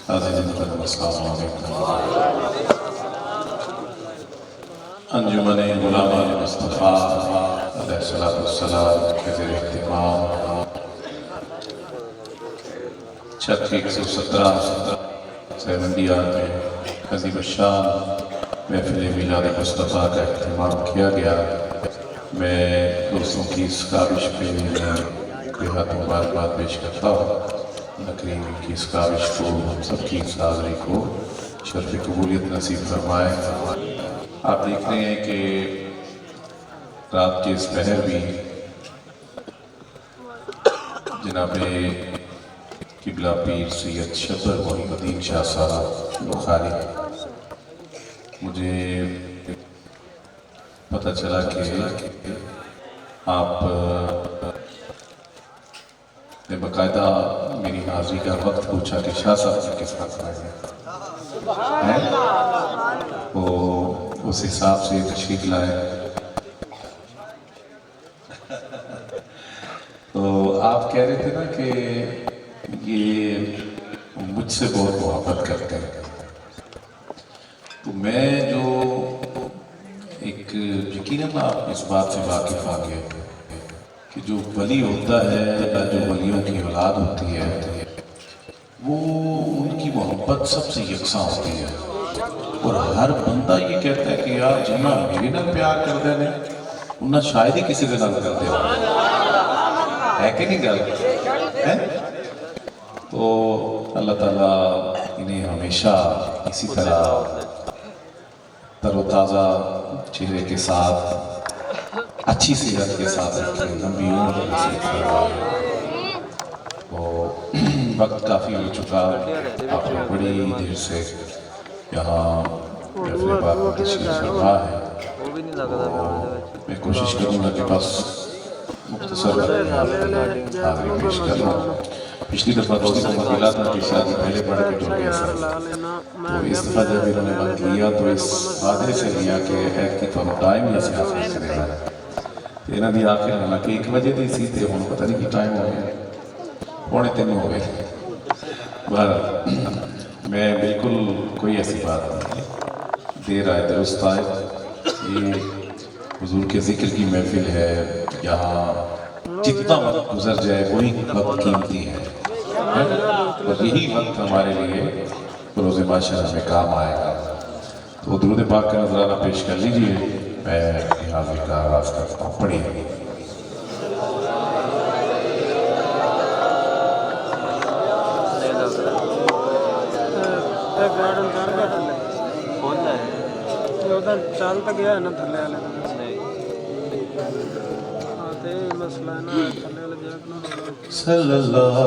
अंजुमन गुलाम मुस्तफ़ा अलैहिस्सलाम के ज़ेर इत्तिमाम छत 117 सेवंडिया में अज़ीम शान महफ़िल मिलाद मुस्तफ़ा का इत्तिमाम किया गया। मैं दोस्तों की इस काविश पे बेहद मुबारकबाद पेश करता हूँ। नकरीम की इस काविश को हम सबकी इस हाज़री को शर्फ़ कबूलियत नसीब फरमाए। आप देख रहे हैं कि रात के इस पहर भी जनाबे किबला पीर सैयद शब्बर मोहिउद्दीन शाह साहब बुखारी, मुझे पता चला कि आप ने बाकायदा मेरी हाज़री का वक्त पूछा कि शाह साहब ने किस वक्त आए हैं, तो उस हिसाब से तशरीफ लाए। तो आप कह रहे थे ना कि ये मुझसे बहुत मोहब्बत करते हैं, तो मैं जो एक यकीनन आप इस बात से वाकिफ आ गए कि जो वली होता है या जो वलियों की औलाद होती है वो उनकी मोहब्बत सबसे यकसा होती है। और हर बंदा ये कहता है कि यार जिन्ना मेरे नाल प्यार करते हैं उन्ना शायद ही किसी के नाल करते है कि नहीं गल है। तो अल्लाह ताला इन्हें हमेशा इसी तरह तरोताज़ा चेहरे के साथ अच्छी सेहत के साथ रखे, लंबी उम्र नसीब फरमाए। तो वक्त काफ़ी हो चुका, आप लोग बड़ी देर से यहाँ महफ़िल पाक में तशरीफ़ फरमा है। मैं कोशिश करूँगा कि बस मुख्तसर हाज़री पेश कर लूँ। पिछली दफ़ा दोस्तों को मिला था कि शादी पहले पढ़ के जो गया था, तो इस दफ़ा जब इन्होंने वक्त लिया तो इस वादे से लिया कि है कि तुम टाइम ही ऐसे हासिल से देना है। इन्हों की आखिर हालांकि 1 बजे दी सी, तो हम पता नहीं कि टाइम हो गया 2:45 हो गए। बहरहाल मैं बिल्कुल कोई ऐसी बात नहीं, देर आए दुरुस्त आए। ये हुजूर के ज़िक्र की महफिल है, यहाँ जितना वक्त गुजर जाए वही वक्त कीमती है और यही वक्त हमारे लिए रोज़े माशर में काम आएगा। तो दुरूद पाक का नजराना पेश कर लीजिए। मैं हाज़िर का आगाज़ करता हूँ। पढ़िए। चल तो गया है ना थले वाले मसला है ना थले वाले जगह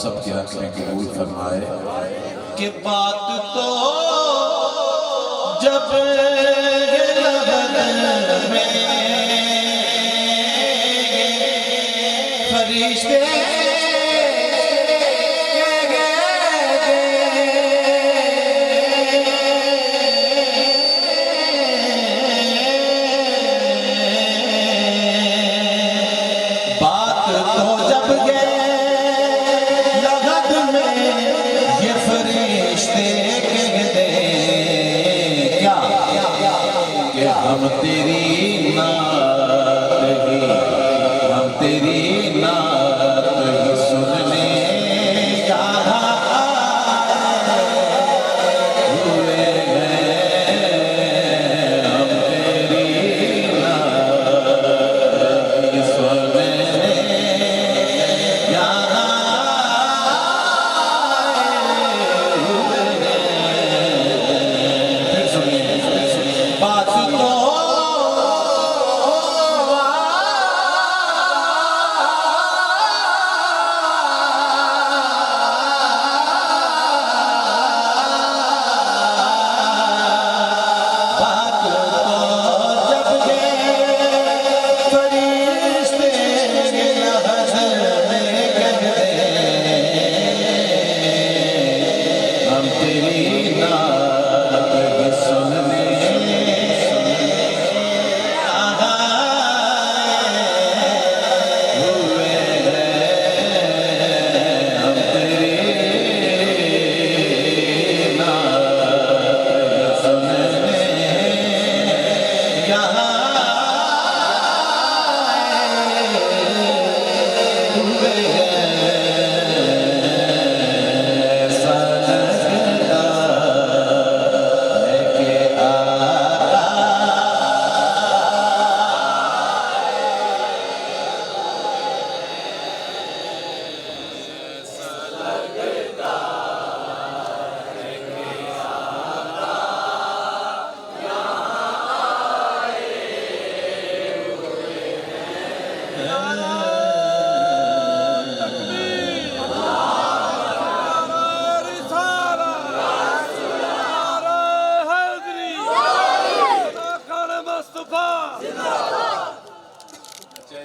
सबके हक में कबूल फरमाए कि बात तो जब में फरिश्ते हम तेरी नात ही सुनने यहाँ हुए हैं। हम तेरी नात ही सुनने यहाँ हुए हैं। फिर सुनिए बात तो यहाँ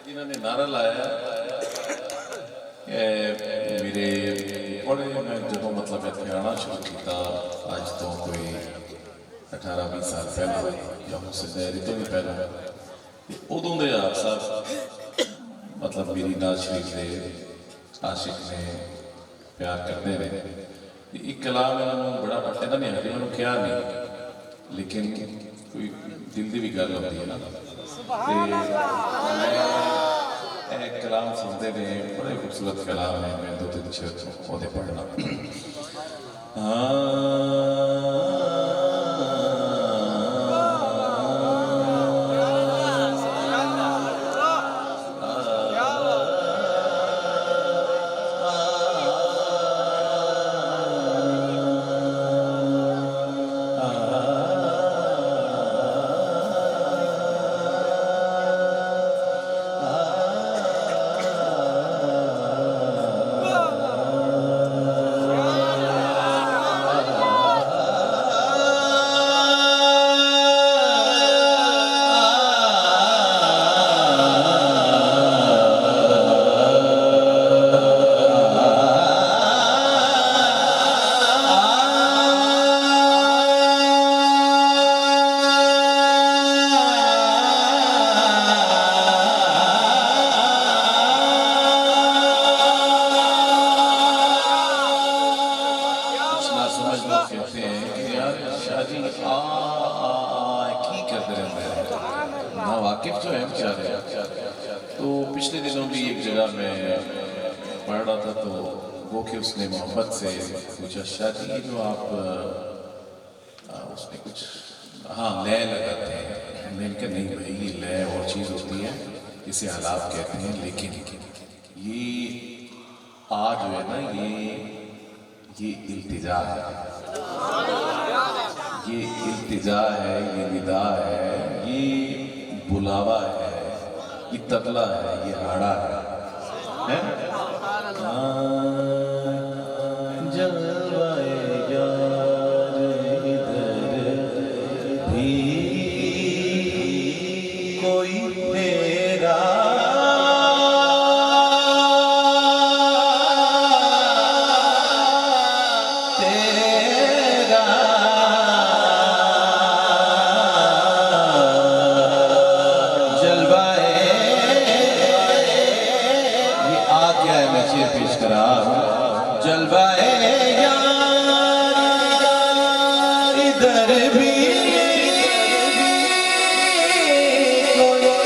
जिन्होंने नारा लाया मेरे बड़े मैं जो मतलब इतने आना शुरू किया आज तो कोई 18-20 साल पहले या उससे देरी तो भी पहले उदों दे आप सब मतलब मेरी नाज शरीफ दे आशिक ने प्यार करते रहे एक कलाम इन्होंने बड़ा इन्होंने नहीं हटे इन्होंने क्या नहीं लेकिन कोई दिल की भी गल होती है ना कलाम सुनते रहे बड़े खूबसूरत कलाम है मैं 2-3 शेर पौधे पढ़ना वाकिफ जो है बेचारे तो पिछले दिनों भी एक जगह में पढ़ रहा था तो वो कि उसने मोहब्बत से पूछा शादी जो आप उसने कुछ हाँ लय लगाते हैं मैंने कहा नहीं भाई ये लय और चीज़ होती है इसे आलाप कहते हैं लेकिन ये आज जो है ना ये इल्तिजा है ये इल्तिजा है ये विदा है ये बुलावा है ये तबला है ये हाड़ा है जलवाए यार इधर भी कोई तेरा जलवाए यार इधर भी कोई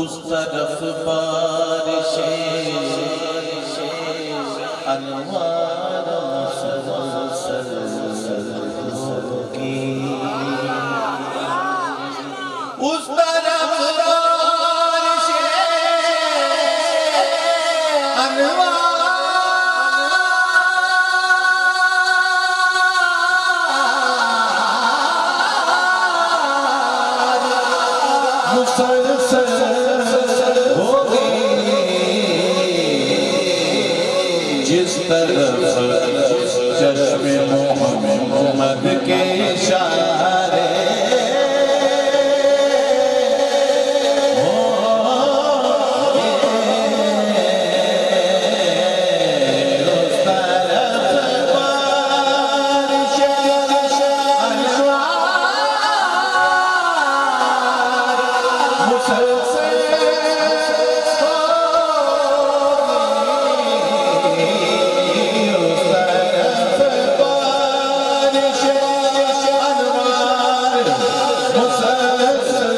उस तरफ बारिशे अनवार मुसलसल होगी, उस तरफ बारिशे अनवार जिस तरफ चश्मे मोहम्मद के इशारे उस तरफ बारिश अनवार मुसलसल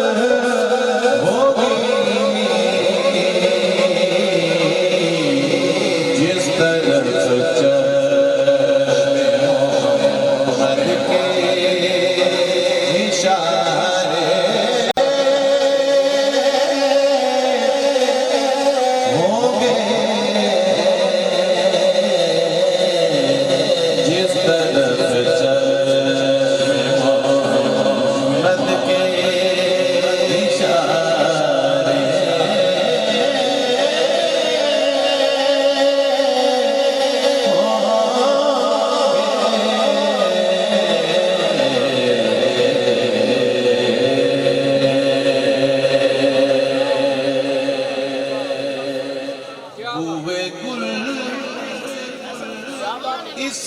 इस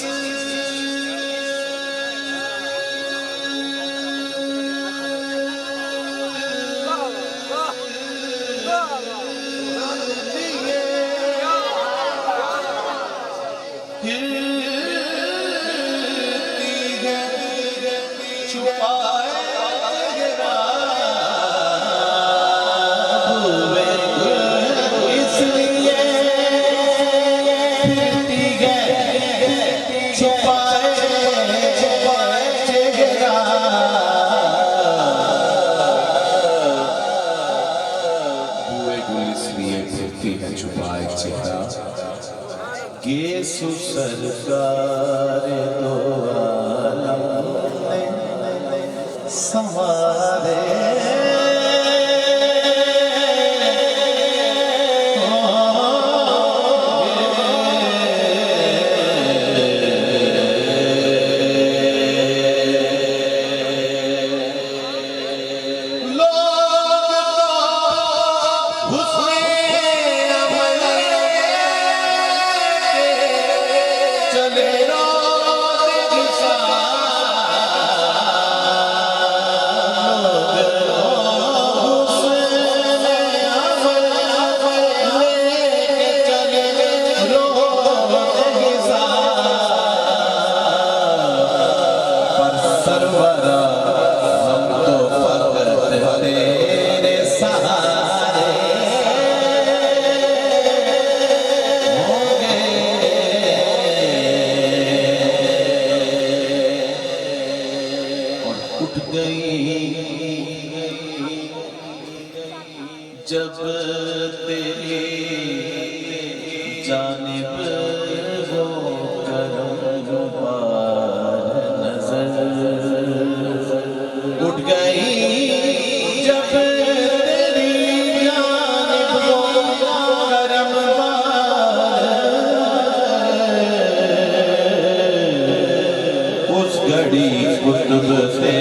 छुपाए चेहरा गेसु सरकार दो आलम संवारे चले कुतुब से